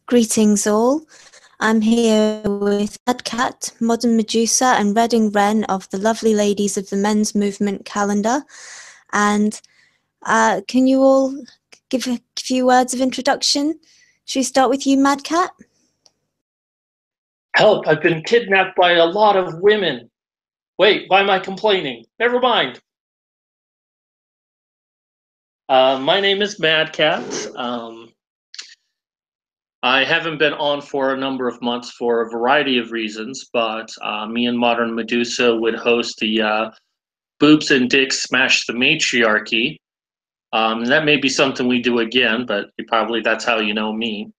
Greetings all. I'm here with Mad Cat, Modern Medusa and Redding Wren of the Lovely Ladies of the Men's Movement calendar. And can you all give a few words of introduction? Should we start with you, Mad Cat? Help, I've been kidnapped by a lot of women. Wait, why am I complaining? Never mind. My name is Mad Cat. I haven't been on for a number of months for a variety of reasons, but me and Modern Medusa would host the Boobs and Dicks Smash the Matriarchy. That may be something we do again, but that's how you know me.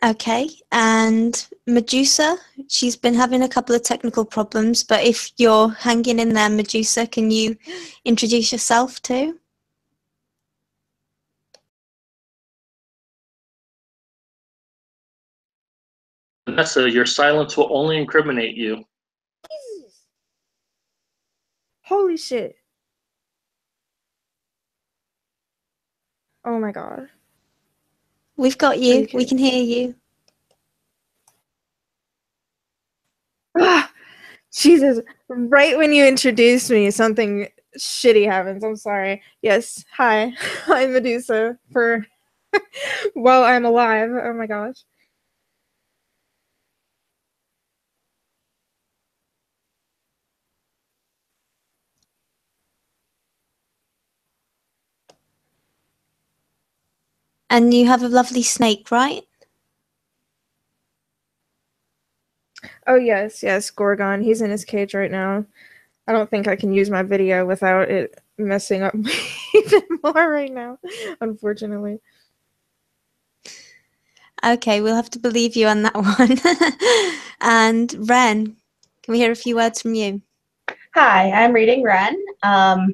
Okay, and Medusa, she's been having a couple of technical problems, but if you're hanging in there, Medusa, can you introduce yourself too? Vanessa, your silence will only incriminate you. Jesus. Holy shit. Oh my god. We've got you. We can hear you. Ah, Jesus. Right when you introduced me, something shitty happens. I'm sorry. Yes. Hi. I'm Medusa for while I'm alive. Oh my gosh. And you have a lovely snake, right? Oh yes, yes, Gorgon. He's in his cage right now. I don't think I can use my video without it messing up even more right now, unfortunately. Okay, we'll have to believe you on that one. And Wren, can we hear a few words from you? Hi, I'm reading Wren. I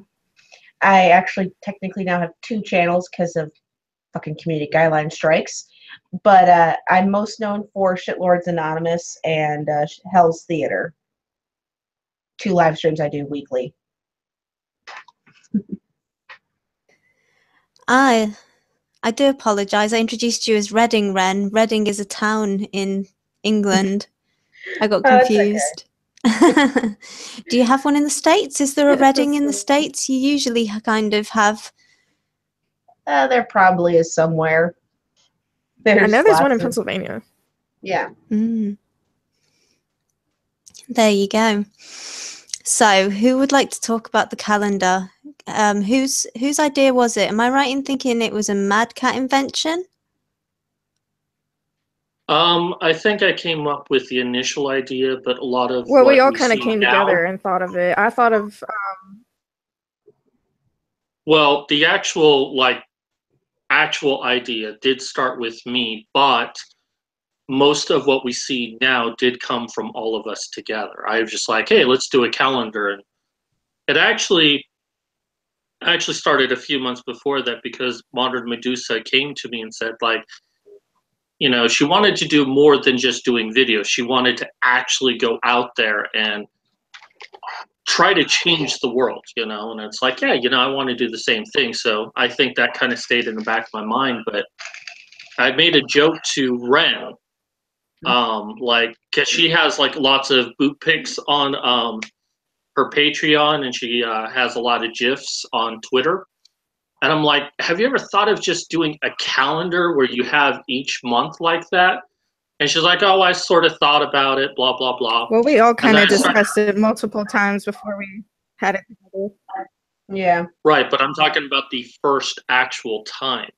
actually technically now have 2 channels because of fucking community guideline strikes. But I'm most known for Shitlords Anonymous and Hell's Theater. 2 live streams I do weekly. I do apologise. I introduced you as Redding Wren. Reading is a town in England. I got confused. Okay. Do you have one in the States? Is there a Reading in the States? You usually kind of have. There probably is somewhere. I know there's one in Pennsylvania. Yeah. Mm. There you go. So, who would like to talk about the calendar? Whose idea was it? Am I right in thinking it was a Mad Cat invention? I think I came up with the initial idea, but a lot of we all kind of came together and thought of it. I thought of well, the actual idea did start with me, but most of what we see now did come from all of us together. I was just like, hey, let's do a calendar, and it actually started a few months before that because Modern Medusa came to me and said, like, you know, she wanted to do more than just doing videos. She wanted to actually go out there and try to change the world, you know? And it's like, yeah, you know, I want to do the same thing. So I think that kind of stayed in the back of my mind. But I made a joke to Wren, like, because she has, like, lots of boot pics on her Patreon, and she has a lot of GIFs on Twitter. And I'm like, have you ever thought of just doing a calendar where you have each month like that? And she's like, oh, I sort of thought about it, blah, blah, blah. Well, we all kind of discussed it multiple times before we had it together. Yeah. Right, but I'm talking about the first actual time.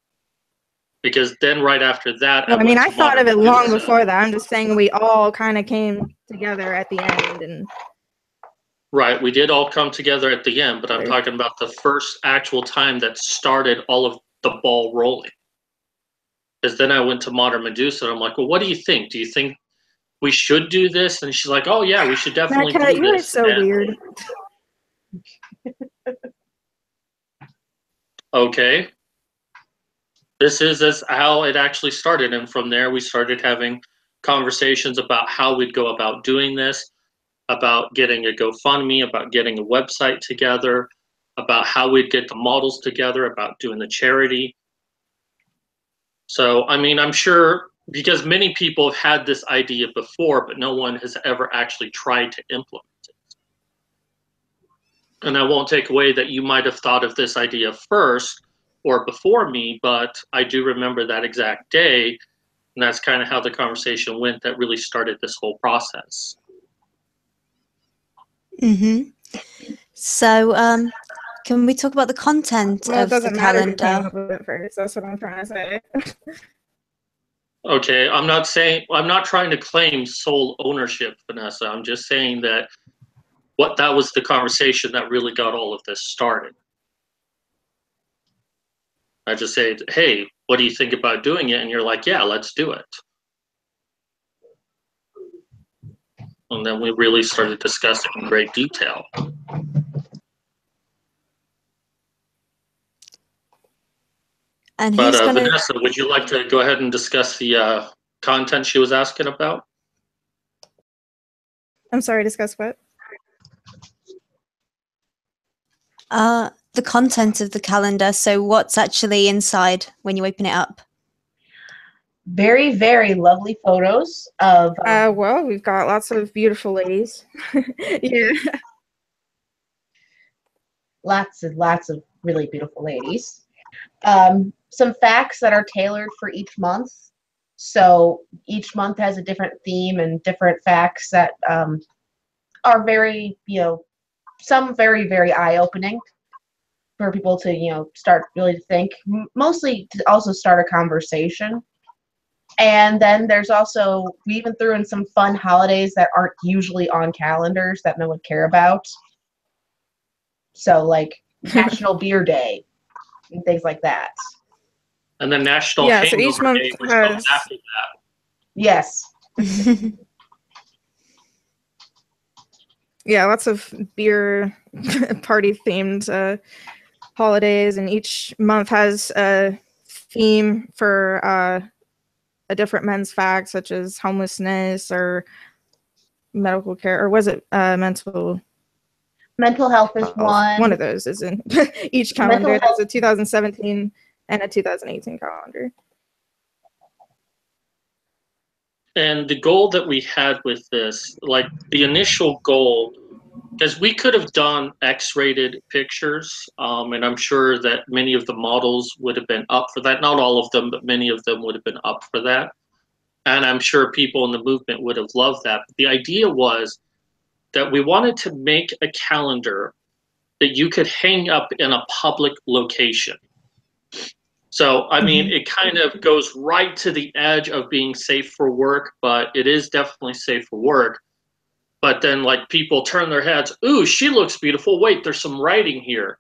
Because then right after that... Well, I mean, I thought of it long before that. I'm just saying we all kind of came together at the end. And right, we did all come together at the end, but I'm talking about the first actual time that started all of the ball rolling. Because then I went to Modern Medusa, and I'm like, well, what do you think? Do you think we should do this? And she's like, oh, yeah, we should definitely do this. You're so weird. Okay. This is how it actually started, and from there we started having conversations about how we'd go about doing this, about getting a GoFundMe, about getting a website together, about how we'd get the models together, about doing the charity. So, I mean, I'm sure because many people have had this idea before, but no one has ever actually tried to implement it. And I won't take away that you might have thought of this idea first or before me, but I do remember that exact day. And that's kind of how the conversation went that really started this whole process. Mm-hmm. So, can we talk about the content Well, it of the doesn't matter who came calendar? up with it first. That's what I'm trying to say. Okay, I'm not trying to claim sole ownership, Vanessa. I'm just saying that that was the conversation that really got all of this started. I just said, hey, what do you think about doing it? And you're like, yeah, let's do it. And then we really started discussing in great detail. And But who's going to... Vanessa, would you like to go ahead and discuss the content she was asking about? I'm sorry, discuss what? The content of the calendar. So what's actually inside when you open it up? Very, very lovely photos of. Well, we've got lots of beautiful ladies. Yeah. Lots and lots of really beautiful ladies. Some facts that are tailored for each month. So each month has a different theme and different facts that are very, some very, very eye-opening for people to, start really to think. Mostly to also start a conversation. And then there's also, we even threw in some fun holidays that aren't usually on calendars that no one care about. So, like, National Beer Day and things like that. And the National Yeah, so Hangover each month Day, which has... comes after that. Yes. Yeah, lots of beer party-themed holidays, and each month has a theme for a different men's fact, such as homelessness or medical care, or was it mental Mental health is health? One of one. those is in each calendar. Mental There's health. a 2017 and a 2018 calendar. And the goal that we had with this, like the initial goal, because we could have done X-rated pictures, and I'm sure that many of the models would have been up for that. Not all of them, but many of them would have been up for that. And I'm sure people in the movement would have loved that. But the idea was that we wanted to make a calendar that you could hang up in a public location. So, I mean, it kind of goes right to the edge of being safe for work, but it is definitely safe for work. But then, like, people turn their heads, ooh, she looks beautiful. Wait, there's some writing here.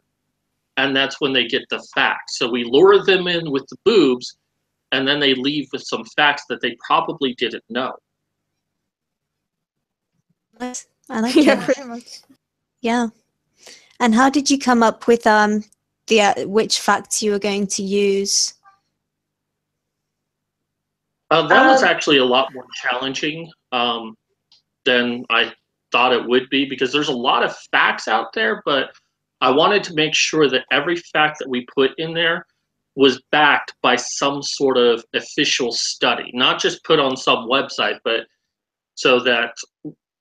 And that's when they get the facts. So we lure them in with the boobs, and then they leave with some facts that they probably didn't know. Nice. I like Yeah, it. pretty much. Yeah. And how did you come up with which facts you were going to use? That was actually a lot more challenging than I thought it would be, because there's a lot of facts out there, but I wanted to make sure that every fact that we put in there was backed by some sort of official study, not just put on some website, but so that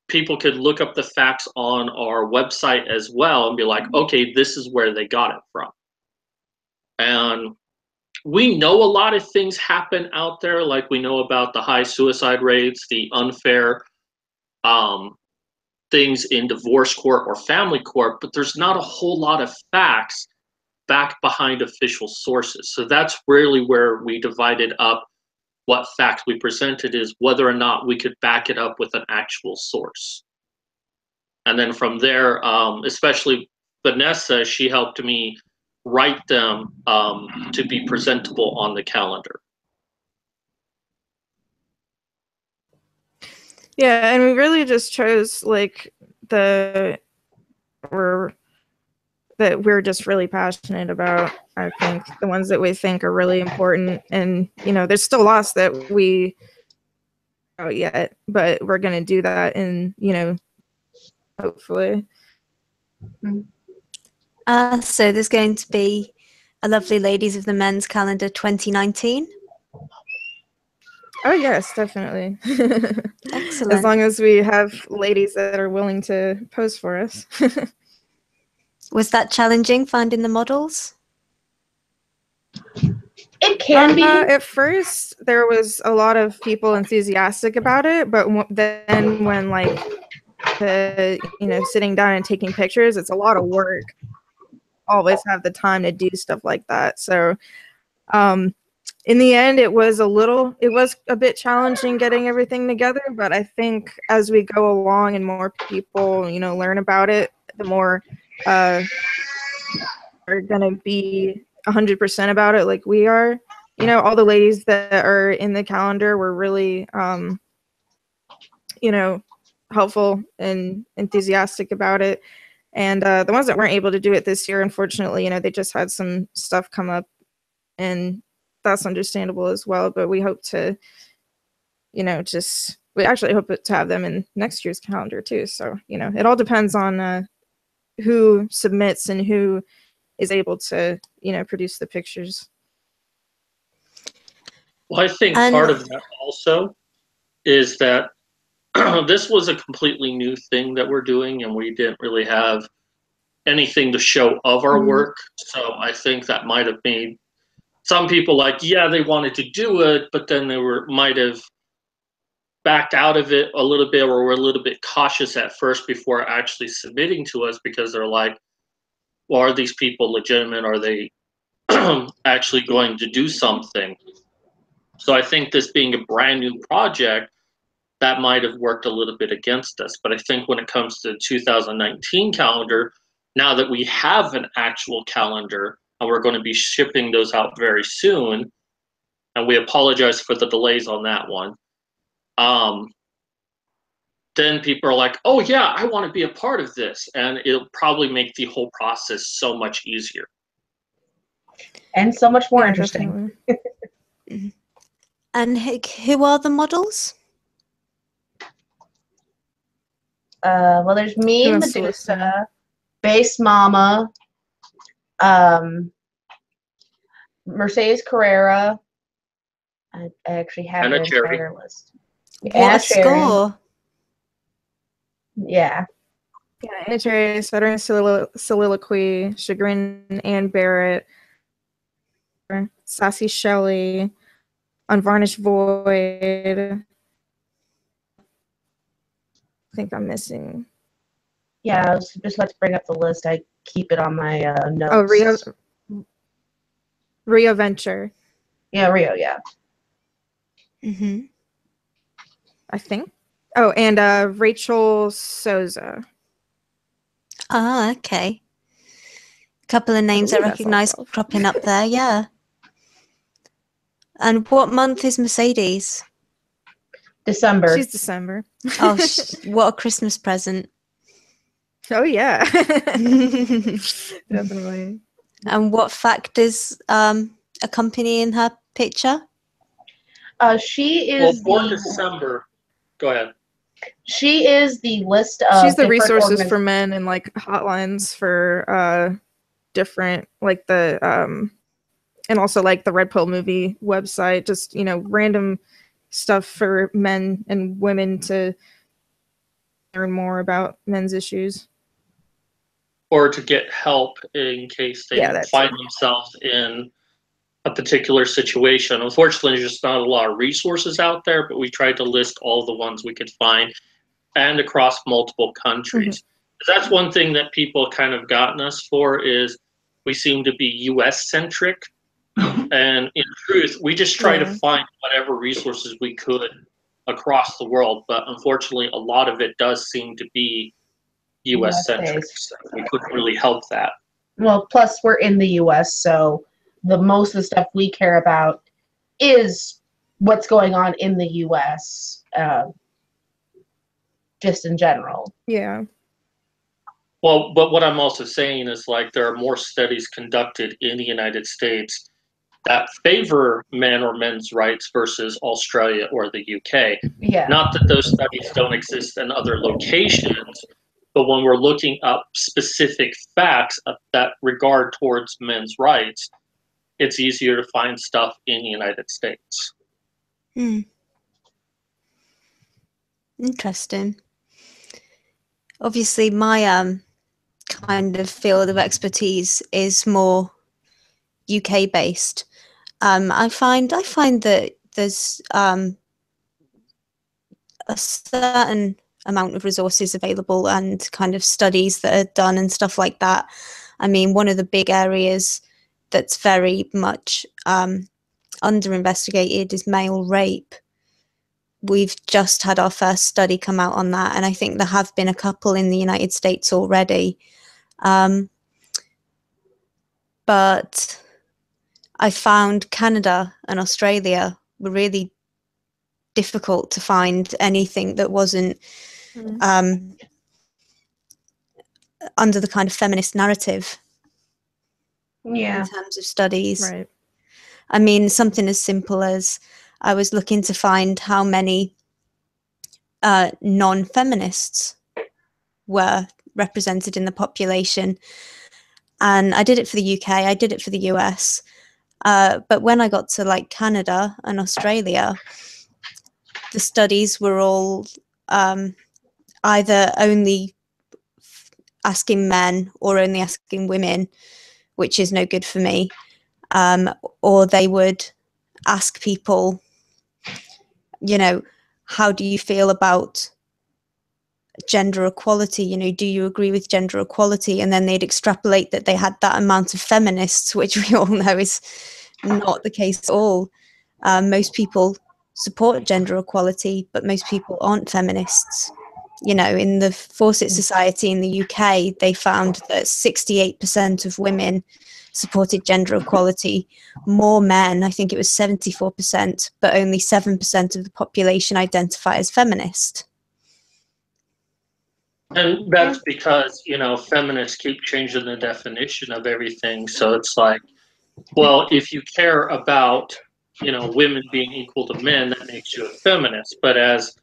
people could look up the facts on our website as well and be like, okay, this is where they got it from. And we know a lot of things happen out there, like we know about the high suicide rates, the unfair things in divorce court or family court, but there's not a whole lot of facts backed behind official sources. So that's really where we divided up what facts we presented, is whether or not we could back it up with an actual source. And then from there, especially Vanessa, she helped me write them to be presentable on the calendar. Yeah, and we really just chose like that we're just really passionate about. I think the ones that we think are really important, and there's still lots that we don't yet, but we're gonna do that, and hopefully. So there's going to be a Lovely Ladies of the Men's Calendar 2019. Oh yes, definitely. Excellent. As long as we have ladies that are willing to pose for us. Was that challenging finding the models? It can be. At first, there was a lot of people enthusiastic about it, but then when like sitting down and taking pictures, it's a lot of work. Always have the time to do stuff like that. So, in the end, it was a bit challenging getting everything together. But I think as we go along and more people, learn about it, the more are gonna be 100% about it, like we are. All the ladies that are in the calendar were really, helpful and enthusiastic about it. And the ones that weren't able to do it this year, unfortunately, they just had some stuff come up, and that's understandable as well. But we hope to, we actually hope to have them in next year's calendar too. So, it all depends on who submits and who is able to, produce the pictures. Well, I think part of that also is that this was a completely new thing that we're doing, and we didn't really have anything to show of our work. So I think that might have made some people they wanted to do it, but then they might have backed out of it a little bit, or were a little bit cautious at first before actually submitting to us, because they're like, well, are these people legitimate? Are they actually going to do something? So I think this being a brand new project, that might have worked a little bit against us. But I think when it comes to the 2019 calendar, now that we have an actual calendar and we're going to be shipping those out very soon, and we apologize for the delays on that one, then people are like, oh yeah, I want to be a part of this. And it'll probably make the whole process so much easier. And so much more interesting. And who are the models? Well, there's me, Medusa, Base Mama, Mercedes Carrera. I actually have an entire list. What a score! Yeah. Yeah, Anna Cherry, Stuttering Soliloquy, Chagrin, Ann Barrett, Sassy Shelley, Unvarnished Void. I think I'm missing. Yeah, I was just about to bring up the list. I keep it on my notes. Oh, Rio Venture. Yeah, Rio, yeah. I think. Oh, and Rachel Souza. Ah, okay. A couple of names I recognize cropping up there, yeah. And what month is Mercedes? December. She's December. Oh, what a Christmas present. Oh, yeah. Definitely. And what factors accompanying her picture? She is Well, for December. Go ahead. She is the list of. She's the resources for men and like hotlines for different like the and also like the Red Pill movie website. Just random stuff for men and women to learn more about men's issues. Or to get help in case they find themselves in a particular situation. Unfortunately, there's just not a lot of resources out there, but we tried to list all the ones we could find and across multiple countries. That's one thing that people kind of gotten us for, is we seem to be US centric. And in truth, we just try to find whatever resources we could across the world. But unfortunately, a lot of it does seem to be US centric. So we couldn't really help that. Well, plus we're in the US, so the most of the stuff we care about is what's going on in the US, just in general. Yeah. Well, but what I'm also saying is there are more studies conducted in the United States that favor men or men's rights versus Australia or the UK. Yeah. Not that those studies don't exist in other locations, But when we're looking up specific facts that regard towards men's rights, it's easier to find stuff in the United States. Interesting. Obviously, my kind of field of expertise is more UK based. I find that there's a certain amount of resources available and kind of studies that are done and stuff like that. I mean, one of the big areas that's very much under investigated is male rape. We've just had our first study come out on that, and I think there have been a couple in the United States already. But I found Canada and Australia were really difficult to find anything that wasn't under the kind of feminist narrative in terms of studies. Right. I mean, something as simple as I was looking to find how many non-feminists were represented in the population. And I did it for the UK, I did it for the US. But when I got to like Canada and Australia, the studies were all either only asking men or only asking women, which is no good for me. Or they would ask people, you know, how do you feel about gender equality? You know, do you agree with gender equality? And then they'd extrapolate that they had that amount of feminists, which we all know is not the case at all. Most people support gender equality, but most people aren't feminists. You know, in the Fawcett Society in the UK, they found that 68% of women supported gender equality. More men, I think it was 74%, but only 7% of the population identify as feminist. And that's because, you know, feminists keep changing the definition of everything. So it's like, well, if you care about, you know, women being equal to men, that makes you a feminist. But as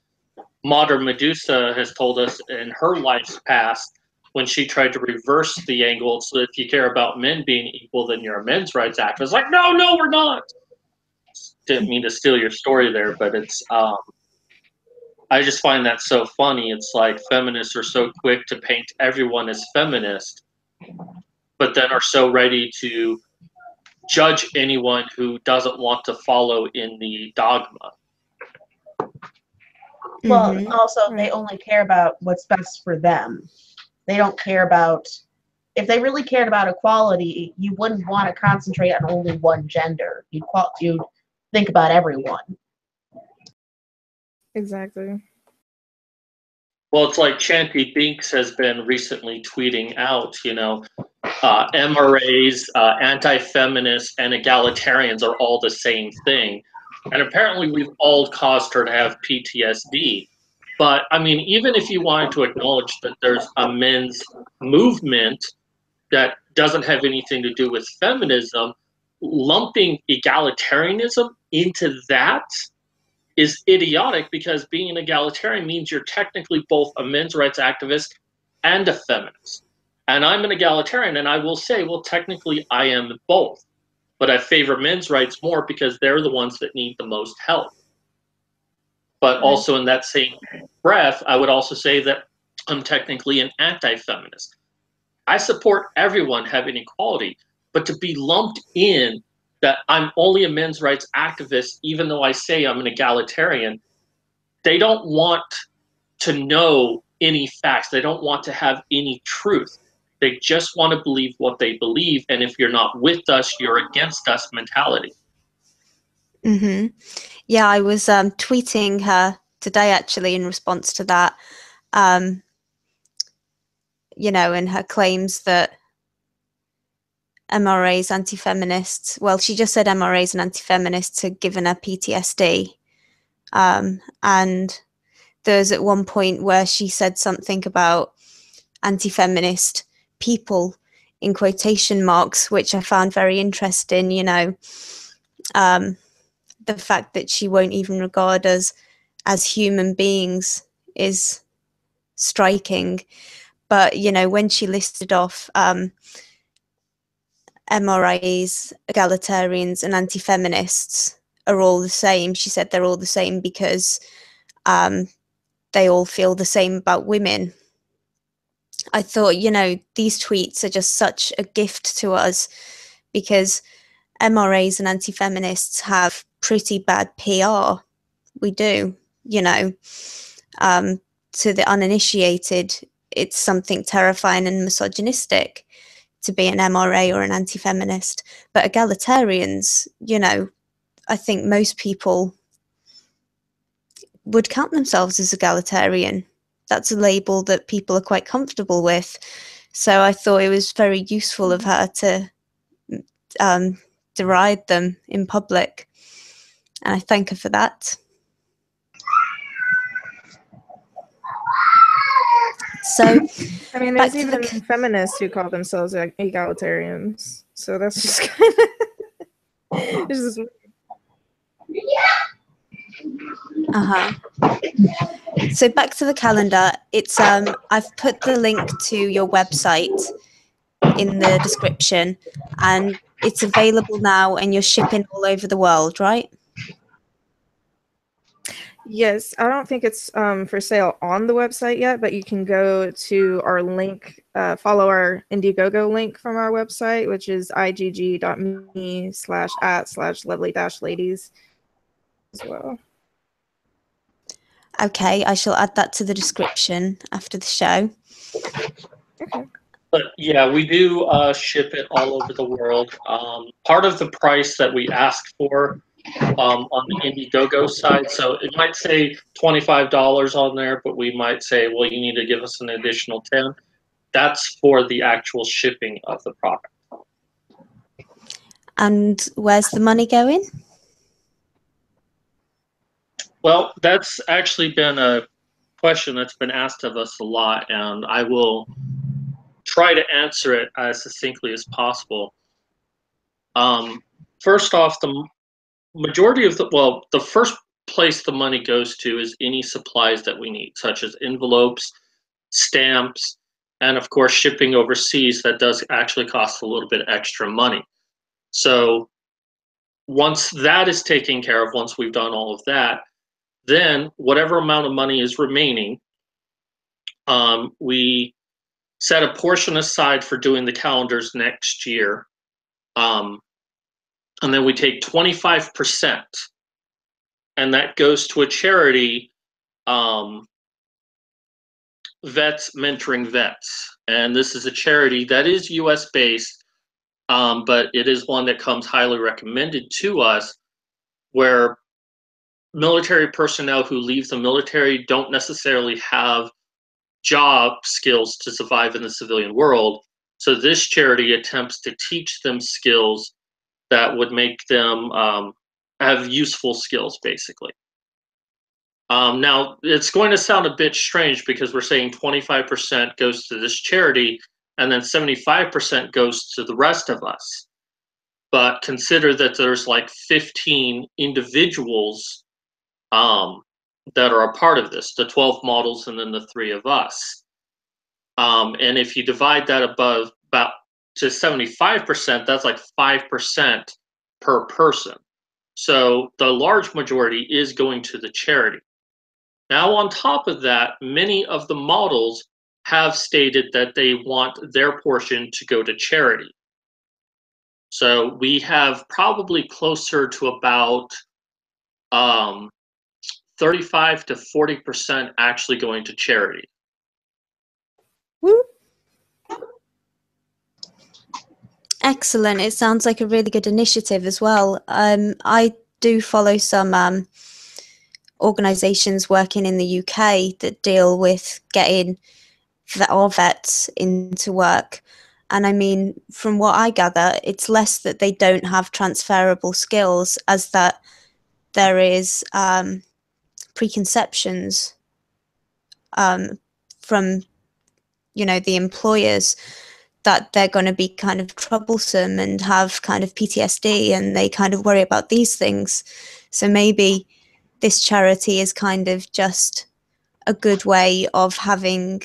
modern Medusa has told us in her life's past, when she tried to reverse the angle, so if you care about men being equal, then you're a men's rights activist. Like, no, we're not. Didn't mean to steal your story there, but it's, I just find that so funny. It's like feminists are so quick to paint everyone as feminist, but then are so ready to judge anyone who doesn't want to follow in the dogma. Well, also, they only care about what's best for them. They don't care about, if they really cared about equality, you wouldn't want to concentrate on only one gender. You'd think about everyone. Exactly. Well, it's like Chanty Binks has been recently tweeting out, you know, MRAs, anti-feminists, and egalitarians are all the same thing. And apparently we've all caused her to have PTSD. But, I mean, even if you wanted to acknowledge that there's a men's movement that doesn't have anything to do with feminism, lumping egalitarianism into that is idiotic, because being an egalitarian means you're technically both a men's rights activist and a feminist. And I'm an egalitarian, and I will say, well, technically I am both. But I favor men's rights more because they're the ones that need the most help. But also in that same breath, I would also say that I'm technically an anti-feminist. I support everyone having equality, but to be lumped in that I'm only a men's rights activist, even though I say I'm an egalitarian, they don't want to know any facts. They don't want to have any truth. They just want to believe what they believe, and if you're not with us, you're against us mentality. Yeah, I was tweeting her today, actually, in response to that. You know, and her claims that MRAs, anti-feminists, well, she just said MRAs and anti-feminists had given her PTSD. And there's at one point where she said something about anti-feminist people in quotation marks, which I found very interesting. You know, the fact that she won't even regard us as human beings is striking. But, you know, when she listed off MRAs, egalitarians, and anti-feminists are all the same, she said they're all the same because they all feel the same about women. I thought, you know, these tweets are just such a gift to us because MRAs and anti-feminists have pretty bad PR. We do, you know. To the uninitiated, it's something terrifying and misogynistic to be an MRA or an anti-feminist. But egalitarians, you know, I think most people would count themselves as egalitarian. That's a label that people are quite comfortable with. So I thought it was very useful of her to deride them in public. And I thank her for that. So, I mean, back there's to even the feminists who call themselves egalitarians. So that's just kind of it's just So back to the calendar. It's I've put the link to your website in the description, and it's available now, and you're shipping all over the world, right? Yes, I don't think it's for sale on the website yet, but you can go to our link, follow our Indiegogo link from our website, which is igg.me/@/lovely-ladies as well. Okay, I shall add that to the description after the show. Okay. But yeah, we do ship it all over the world. Part of the price that we ask for on the Indiegogo side, so it might say $25 on there, but we might say, well, you need to give us an additional 10. That's for the actual shipping of the product. And where's the money going? Well, that's actually been a question that's been asked of us a lot, and I will try to answer it as succinctly as possible. First off, the majority of the first place the money goes to is any supplies that we need, such as envelopes, stamps, and of course shipping overseas. That does actually cost a little bit extra money. So once that is taken care of, once we've done all of that, then whatever amount of money is remaining, we set a portion aside for doing the calendars next year. And then we take 25%, and that goes to a charity, Vets Mentoring Vets. And this is a charity that is US based, but it is one that comes highly recommended to us, where military personnel who leave the military don't necessarily have job skills to survive in the civilian world. So this charity attempts to teach them skills that would make them have useful skills, basically. Now, it's going to sound a bit strange because we're saying 25% goes to this charity and then 75% goes to the rest of us. But consider that there's like 15 individuals that are a part of this, the 12 models and then the 3 of us. And if you divide that about to 75%, that's like 5% per person. So the large majority is going to the charity. Now, on top of that, many of the models have stated that they want their portion to go to charity. So we have probably closer to about 35 to 40% actually going to charity. Woo. Excellent. It sounds like a really good initiative as well. I do follow some organisations working in the UK that deal with getting our vets into work. And I mean, from what I gather, it's less that they don't have transferable skills as that there is preconceptions from, you know, the employers that they're going to be kind of troublesome and have kind of PTSD, and they kind of worry about these things. So maybe this charity is kind of just a good way of having,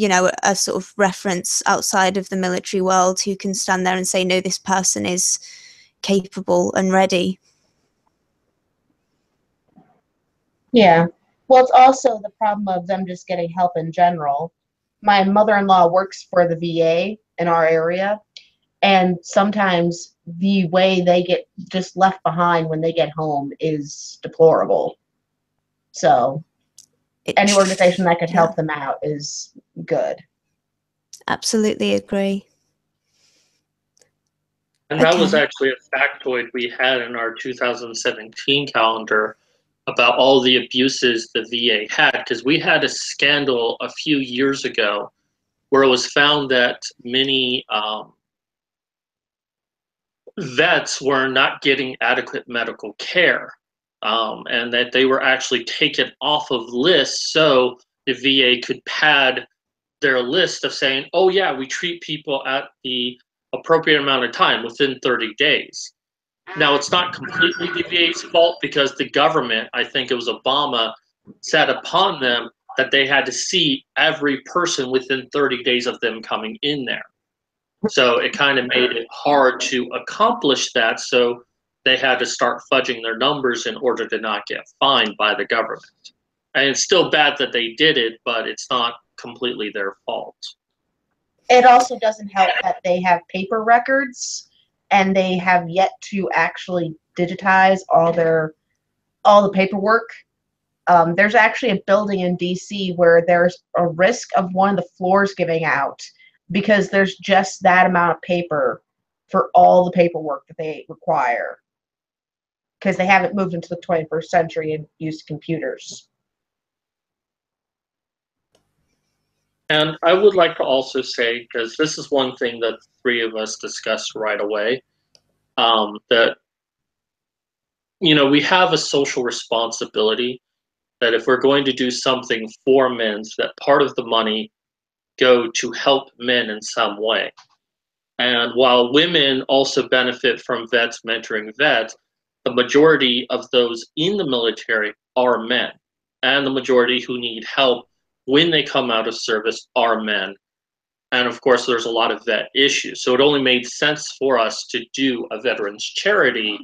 a sort of reference outside of the military world who can stand there and say, no, this person is capable and ready. Yeah. Well, it's also the problem of them just getting help in general. My mother-in-law works for the VA in our area, and sometimes the way they get just left behind when they get home is deplorable. So any organization that could help them out is good. Absolutely agree. And that was actually a factoid we had in our 2017 calendar about all the abuses the VA had, because we had a scandal a few years ago where it was found that many vets were not getting adequate medical care, and that they were actually taken off of lists so the VA could pad their list of saying, oh yeah, we treat people at the appropriate amount of time within 30 days. Now, it's not completely the VA's fault because the government, I think it was Obama, set upon them that they had to see every person within 30 days of them coming in there. So it kind of made it hard to accomplish that. So they had to start fudging their numbers in order to not get fined by the government. And it's still bad that they did it, but it's not completely their fault. It also doesn't help that they have paper records and they have yet to actually digitize all the paperwork. There's actually a building in DC where there's a risk of one of the floors giving out because there's just that amount of paper for all the paperwork that they require because they haven't moved into the 21st century and used computers. And I would like to also say, because this is one thing that the three of us discussed right away, that, we have a social responsibility that if we're going to do something for men, that part of the money go to help men in some way. And while women also benefit from vets mentoring vets, the majority of those in the military are men. And the majority who need help when they come out of service are men. And of course, there's a lot of vet issues. So it only made sense for us to do a veterans charity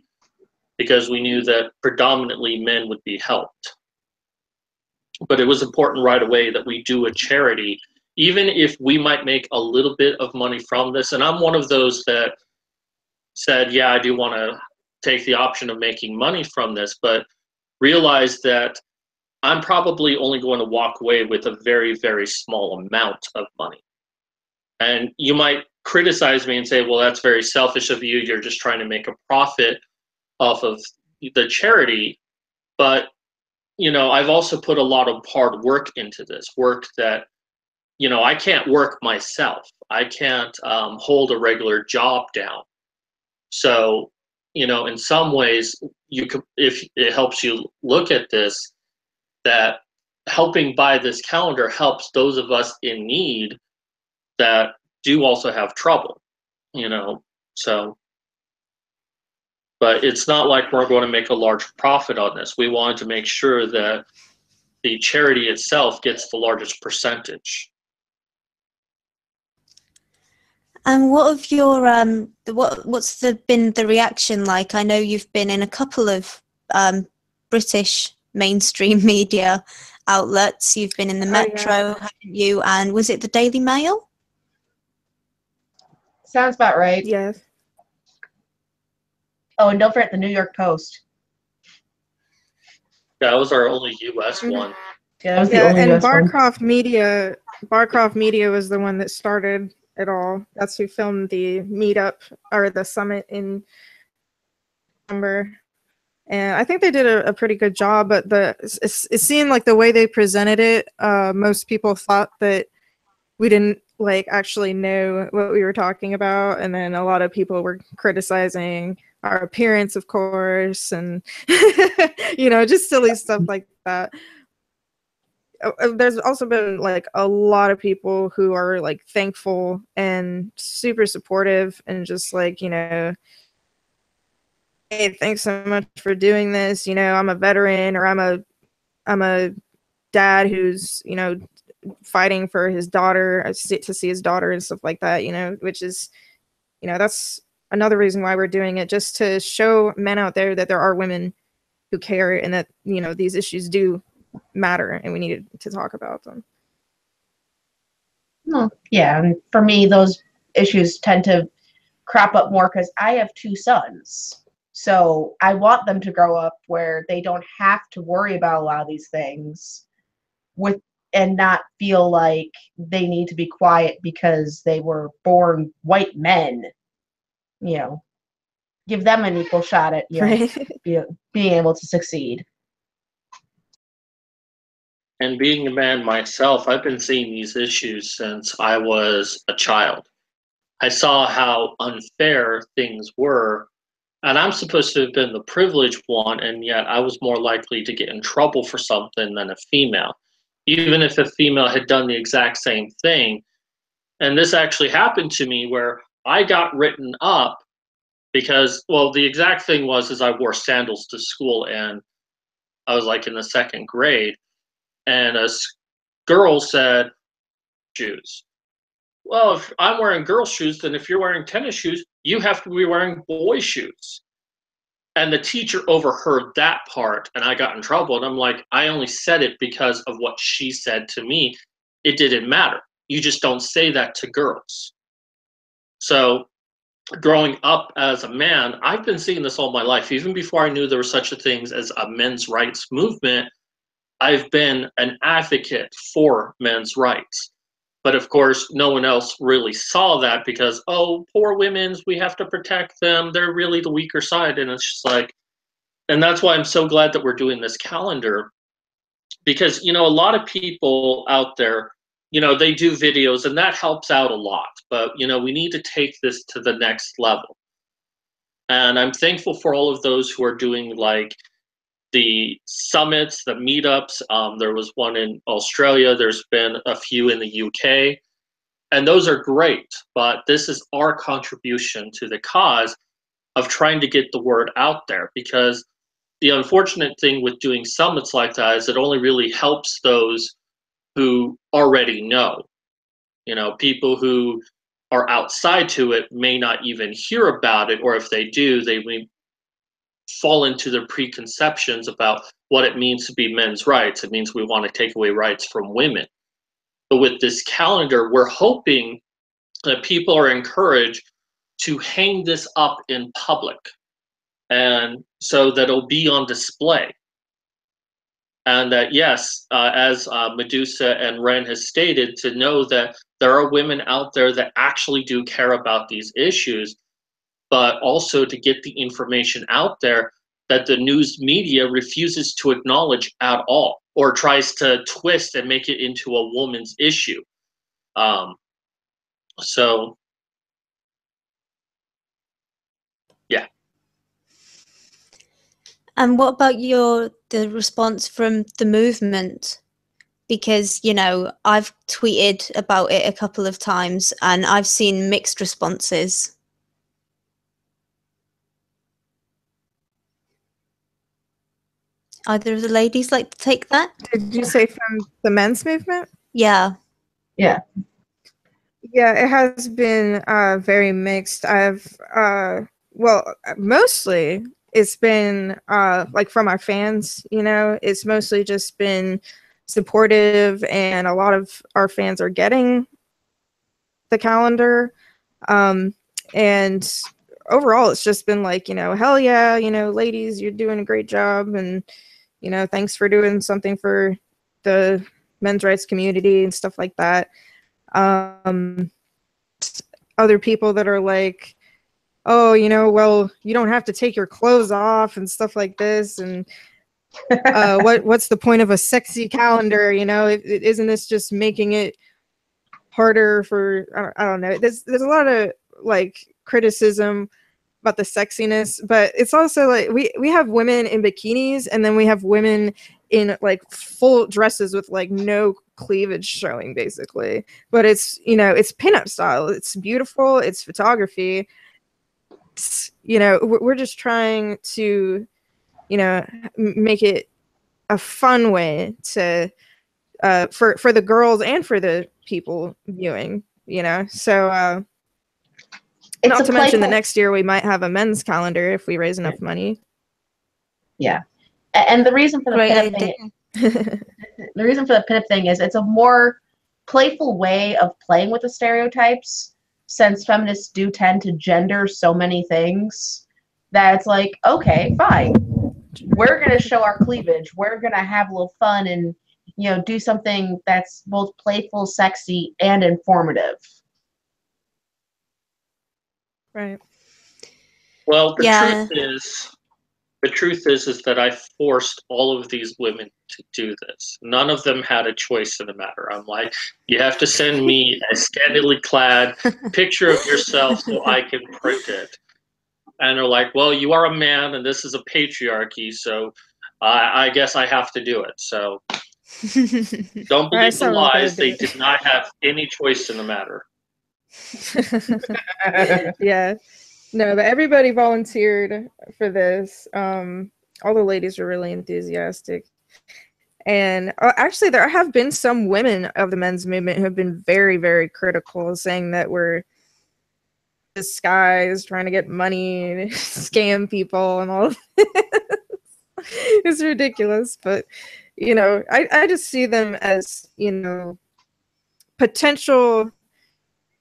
because we knew that predominantly men would be helped. But it was important right away that we do a charity, even if we might make a little bit of money from this. And I'm one of those that said, yeah, I do want to take the option of making money from this, but realize that I'm probably only going to walk away with a very, very small amount of money. And you might criticize me and say, well, that's very selfish of you. You're just trying to make a profit off of the charity. But, I've also put a lot of hard work into this, work that, I can't work myself. I can't hold a regular job down. So, in some ways, you could, if it helps you look at this, that helping buy this calendar helps those of us in need that do also have trouble, so. But it's not like we're going to make a large profit on this. We wanted to make sure that the charity itself gets the largest percentage. And what of your what's been the reaction like? I know you've been in a couple of British mainstream media outlets. You've been in the Metro, haven't you? And was it the Daily Mail? Sounds about right. Yes. Oh, and don't forget the New York Post. That was our only U.S. one. Yeah, that was the only and US one. Barcroft Media was the one that started it all. That's who filmed the meetup or the summit in December. And I think they did a pretty good job, but it seemed like the way they presented it, most people thought that we didn't actually know what we were talking about, and then a lot of people were criticizing our appearance, of course, and just silly stuff like that. There's also been a lot of people who are thankful and super supportive and just hey, thanks so much for doing this. I'm a veteran, or I'm a dad who's fighting for his daughter, to see his daughter and stuff like that, you know, which is, you know, that's another reason why we're doing it, just to show men out there that there are women who care and that, you know, these issues do matter and we need to talk about them. Well, yeah, and for me, those issues tend to crop up more because I have 2 sons. So I want them to grow up where they don't have to worry about a lot of these things with and not feel like they need to be quiet because they were born white men. You know, give them an equal shot at being able to succeed. And being a man myself, I've been seeing these issues since I was a child. I saw how unfair things were, and I'm supposed to have been the privileged one, and yet I was more likely to get in trouble for something than a female, even if a female had done the exact same thing. And this actually happened to me where I got written up because, well, the exact thing was is I wore sandals to school, and I was like in the 2nd grade, and a girl said, shoes. Well, if I'm wearing girl shoes, then if you're wearing tennis shoes, you have to be wearing boy shoes. And the teacher overheard that part, and I got in trouble. And I'm like, I only said it because of what she said to me. It didn't matter. You just don't say that to girls. So growing up as a man, I've been seeing this all my life. Even before I knew there was such a thing as a men's rights movement, I've been an advocate for men's rights. But of course, no one else really saw that because, oh, poor women's, we have to protect them. They're really the weaker side. And it's just like, and that's why I'm so glad that we're doing this calendar. Because, you know, a lot of people out there, you know, they do videos and that helps out a lot. But, you know, we need to take this to the next level. And I'm thankful for all of those who are doing like the summits, the meetups. There was one in Australia. There's been a few in the UK. And those are great. But this is our contribution to the cause of trying to get the word out there. Because the unfortunate thing with doing summits like that is it only really helps those who already know. You know, people who are outside to it may not even hear about it, or if they do, they may fall into their preconceptions about what it means to be men's rights. It means we want to take away rights from women. But with this calendar, we're hoping that people are encouraged to hang this up in public, and so that it'll be on display. And that, yes, as Medusa and Ren has stated, to know that there are women out there that actually do care about these issues, but also to get the information out there that the news media refuses to acknowledge at all, or tries to twist and make it into a woman's issue. So, yeah. And what about the response from the movement? Because, you know, I've tweeted about it a couple of times and I've seen mixed responses. Either of the ladies like to take that? Did you say from the men's movement? Yeah. Yeah. Yeah, it has been very mixed. Well, mostly it's been like from our fans, you know, it's mostly just been supportive, and a lot of our fans are getting the calendar. And overall, it's just been like, you know, hell yeah, you know, ladies, you're doing a great job, and, you know, thanks for doing something for the men's rights community and stuff like that. Other people that are like, oh, you know, well, you don't have to take your clothes off and stuff like this, and what's the point of a sexy calendar? You know, isn't this just making it harder for, I don't know. There's a lot of like criticism about the sexiness, but it's also like we have women in bikinis, and then we have women in like full dresses with like no cleavage showing, basically. But it's, you know, it's pinup style. It's beautiful. It's photography. It's, you know, we're just trying to, you know, make it a fun way to for the girls and for the people viewing, you know. So not to mention that next year we might have a men's calendar if we raise enough money. Yeah, and the reason for the pinup thing, the reason for the pinup thing is it's a more playful way of playing with the stereotypes, since feminists do tend to gender so many things that it's like, okay, fine, we're gonna show our cleavage, we're gonna have a little fun and, you know, do something that's both playful, sexy, and informative. Right. Well, the truth is that I forced all of these women to do this. None of them had a choice in the matter. I'm like, you have to send me a scantily clad picture of yourself so I can print it. And they're like, well, you are a man and this is a patriarchy, so I guess I have to do it. So don't believe the lies. They did not have any choice in the matter. Yeah. No, but everybody volunteered for this. All the ladies were really enthusiastic. And actually, there have been some women of the men's movement who have been very, very critical, saying that we're disguised, trying to get money, scam people, and all of this. It's ridiculous. But, you know, I just see them as, you know, potential.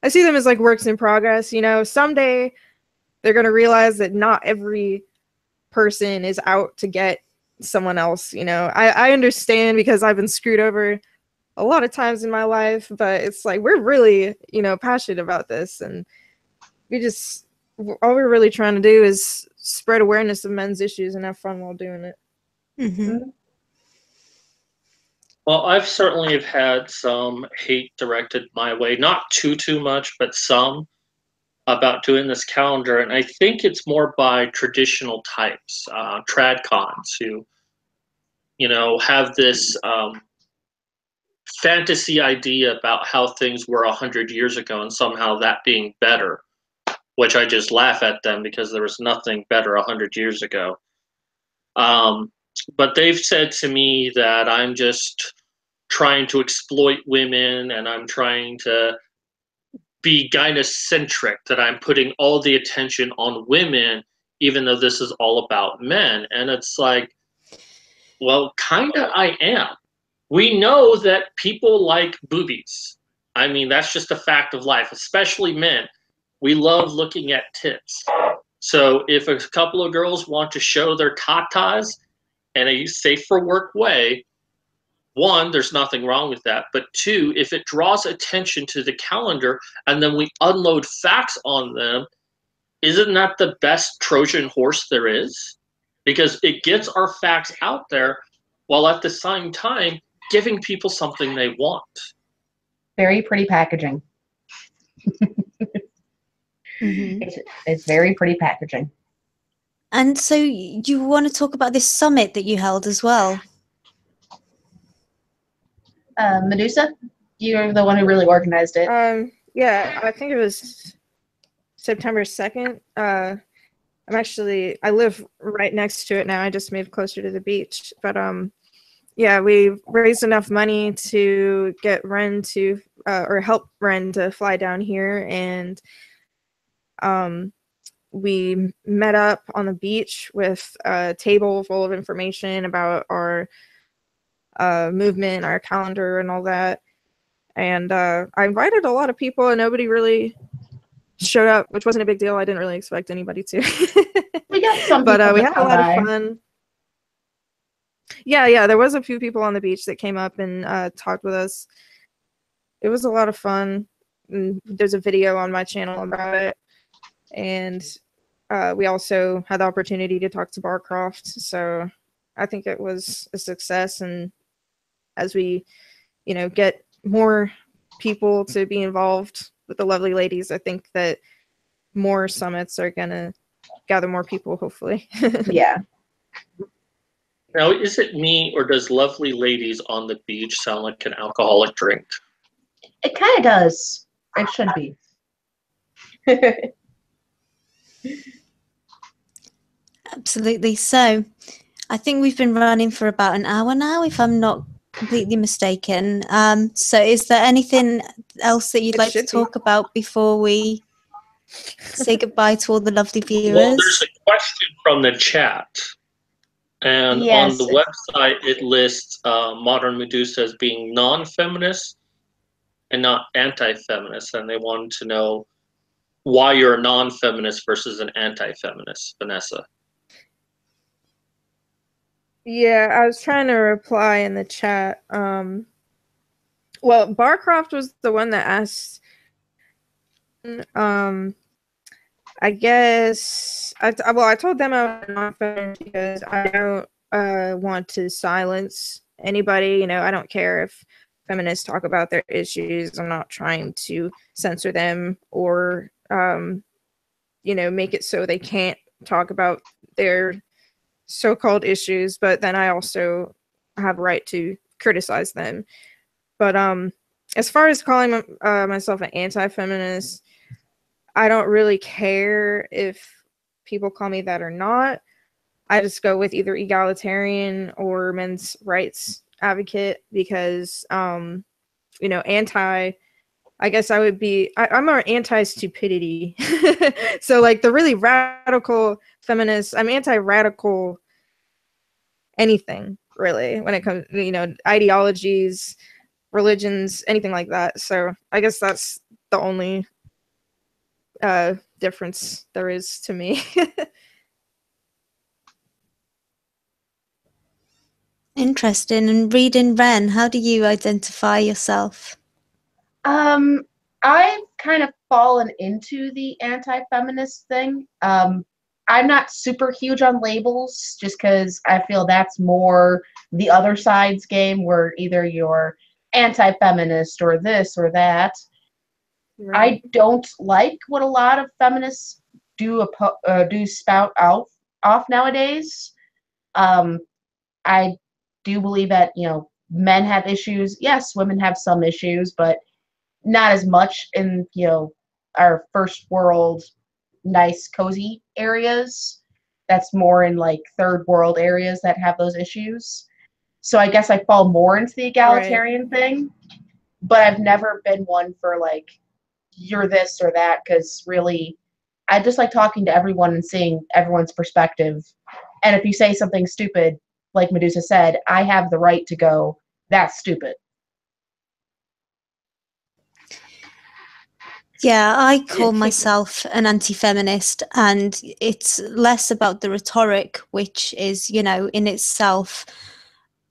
I see them as like works in progress. You know, someday they're going to realize that not every person is out to get someone else. You know, I understand because I've been screwed over a lot of times in my life, but it's like, we're really, you know, passionate about this. And all we're really trying to do is spread awareness of men's issues and have fun while doing it. Mm-hmm. Well, I've certainly had some hate directed my way, not too much, but some, about doing this calendar, and I think it's more by traditional types, tradcons, who, you know, have this fantasy idea about how things were 100 years ago and somehow that being better, which I just laugh at them because there was nothing better 100 years ago. But they've said to me that I'm just trying to exploit women and I'm trying to be gynocentric, that I'm putting all the attention on women, even though this is all about men. And it's like, well, kinda I am. We know that people like boobies. I mean, that's just a fact of life, especially men. We love looking at tits. So if a couple of girls want to show their tatas in a safe for work way, one, there's nothing wrong with that. But two, if it draws attention to the calendar and then we unload facts on them, isn't that the best Trojan horse there is? Because it gets our facts out there while at the same time giving people something they want. Very pretty packaging. Mm-hmm. It's very pretty packaging. And so you want to talk about this summit that you held as well? Medusa, you're the one who really organized it. Yeah, I think it was September 2nd. I live right next to it now. I just moved closer to the beach. But yeah, we raised enough money to get Ren to, or help Ren to fly down here. And we met up on the beach with a table full of information about our movement, our calendar, and all that. And I invited a lot of people, and nobody really showed up, which wasn't a big deal. I didn't really expect anybody to. We got some, but we had a lot of fun. Yeah, there was a few people on the beach that came up and talked with us. It was a lot of fun. And there's a video on my channel about it, and we also had the opportunity to talk to Barcroft. So I think it was a success, and as we, you know, get more people to be involved with the lovely ladies, I think that more summits are gonna gather more people, hopefully. Yeah. Now, is it me, or does lovely ladies on the beach sound like an alcoholic drink? It kind of does. It should be. Absolutely. So I think we've been running for about an hour now, if I'm not completely mistaken. So is there anything else that you'd It like to should be. talk about before we say goodbye to all the lovely viewers? Well, there's a question from the chat. And Yes. on the website, it lists Modern Medusa as being non-feminist and not anti-feminist. And they wanted to know why you're a non-feminist versus an anti-feminist, Vanessa. Yeah, I was trying to reply in the chat. Well, Barcroft was the one that asked. I guess I told them I was not feminist because I don't want to silence anybody. You know, I don't care if feminists talk about their issues. I'm not trying to censor them or you know, make it so they can't talk about their so-called issues, but then I also have a right to criticize them. But as far as calling myself an anti-feminist, I don't really care if people call me that or not. I just go with either egalitarian or men's rights advocate because you know, I guess I would be I'm more anti-stupidity. So like the really radical feminists, I'm anti-radical anything really when it comes, you know, ideologies, religions, anything like that. So I guess that's the only difference there is to me. Interesting. And reading Ren, how do you identify yourself? I've kind of fallen into the anti-feminist thing. I'm not super huge on labels just because I feel that's more the other side's game where either you're anti-feminist or this or that. Right. I don't like what a lot of feminists do spout out off nowadays. I do believe that, you know, men have issues. Yes, women have some issues, but not as much in, you know, our first world nice cozy areas. That's more in like third world areas that have those issues. So I guess I fall more into the egalitarian thing, but I've never been one for like you're this or that because really I just like talking to everyone and seeing everyone's perspective. And if you say something stupid, like Medusa said, I have the right to go, that's stupid. Yeah, I call myself an anti-feminist, and it's less about the rhetoric, which is, you know, in itself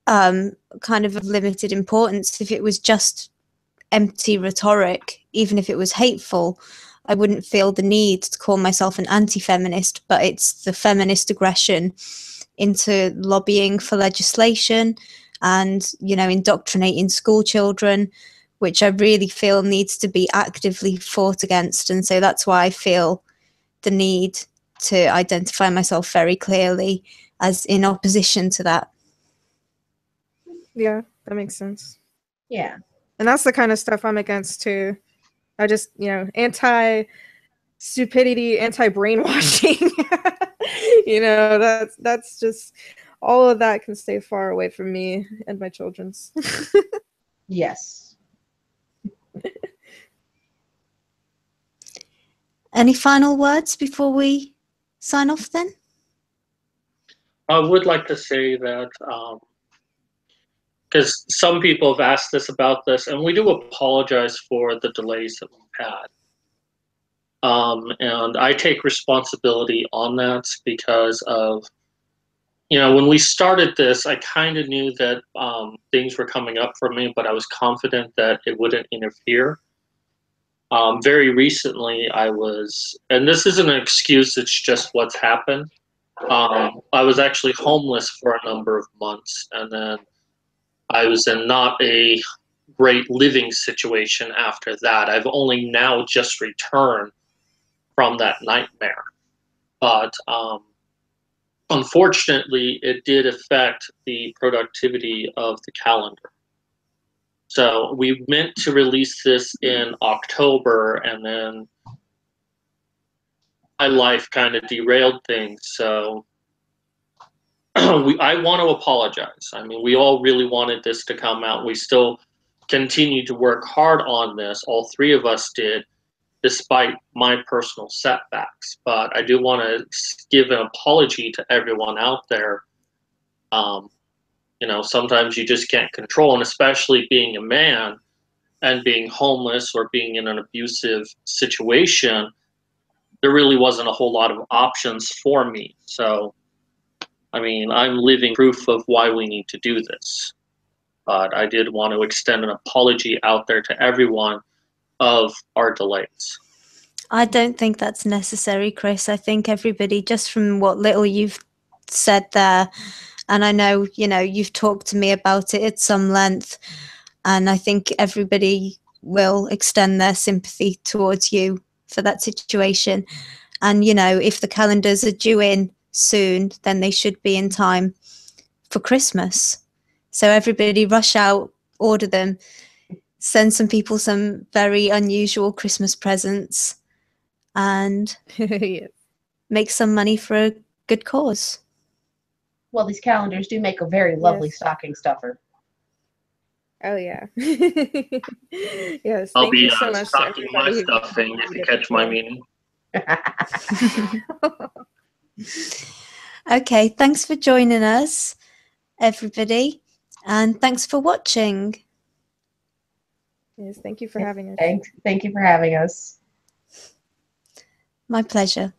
kind of limited importance. If it was just empty rhetoric, even if it was hateful, I wouldn't feel the need to call myself an anti-feminist, but it's the feminist aggression into lobbying for legislation and, you know, indoctrinating school children, which I really feel needs to be actively fought against. And so that's why I feel the need to identify myself very clearly as in opposition to that. Yeah, that makes sense. Yeah. And that's the kind of stuff I'm against too. I just, you know, anti-stupidity, anti-brainwashing. You know, that's just all of that can stay far away from me and my children's. Yes. Any final words before we sign off then? I would like to say that because some people have asked us about this, and we do apologize for the delays that we've had. And I take responsibility on that because of, you know, when we started this, I kind of knew that things were coming up for me, but I was confident that it wouldn't interfere. Very recently, I was, and this isn't an excuse, it's just what's happened. I was actually homeless for a number of months, and then I was in not a great living situation after that. I've only now just returned from that nightmare. But unfortunately, it did affect the productivity of the calendar. So we meant to release this in October, and then my life kind of derailed things. So I want to apologize. I mean, we all really wanted this to come out. We still continue to work hard on this. All three of us did, despite my personal setbacks. But I do want to give an apology to everyone out there. You know, sometimes you just can't control, and especially being a man and being homeless or being in an abusive situation, there really wasn't a whole lot of options for me. So, I mean, I'm living proof of why we need to do this. But I did want to extend an apology out there to everyone of our delays. I don't think that's necessary, Chris. I think everybody, just from what little you've said there, and I know, you know, you've talked to me about it at some length, and I think everybody will extend their sympathy towards you for that situation. And, you know, if the calendars are due in soon, then they should be in time for Christmas. So everybody rush out, order them, send some people some very unusual Christmas presents, and Yes. make some money for a good cause. Well, these calendars do make a very lovely Yes. stocking stuffer. Oh yeah. Yes. I'll Thank be you so much to stocking my everybody who stuffing, if you contributed catch as my well. meaning. Okay, thanks for joining us, everybody, and thanks for watching. Yes, thank you for having us. Thank you for having us. My pleasure.